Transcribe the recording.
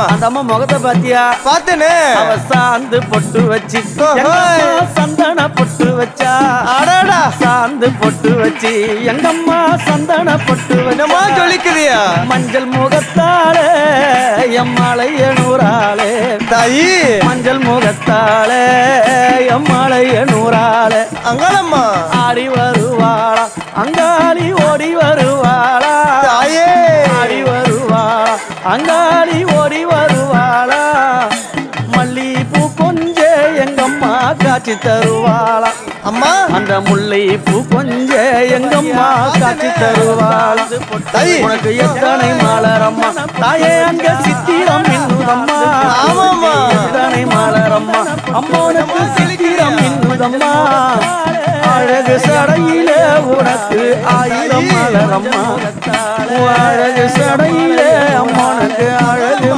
அந்த அம்மா முகத்தை பாத்தியா? பார்த்தேனே. அவ சாந்து பொட்டு வச்சு சந்தன பொட்டு வச்சா. அடடா சாந்து பொட்டு வச்சு எங்கம்மா சந்தன பொட்டு என்னமா சொல்லிக்கிறியா? மஞ்சள் முகத்தாலே எம்மாளைய நூறாளே தாயி மஞ்சள் முகத்தாலே எம்மாளைய நூறாளே அங்காளம்மா ஆடி வருவாளா அங்காளி ஓடி வருவாளா தாயே ஆடி வருவாளா அங்காளி ஓடி வருவாளா மல்லிப்பூ கொஞ்ச எங்கம்மா காட்சி தருவாளா அம்மா அந்த முல்லை பூ கொஞ்ச எங்கம்மா காட்சி தருவாளா உனக்கு எத்தனை மலரம்மா தாயே அங்க சித்திரம் இன்னுதம்மா ஆமாம்மா எத்தனை மலரம்மா அம்மனுக்கு சித்திரம் இன்னுதம்மா அழகு சடையில உனக்கு 1000 மலரம்மா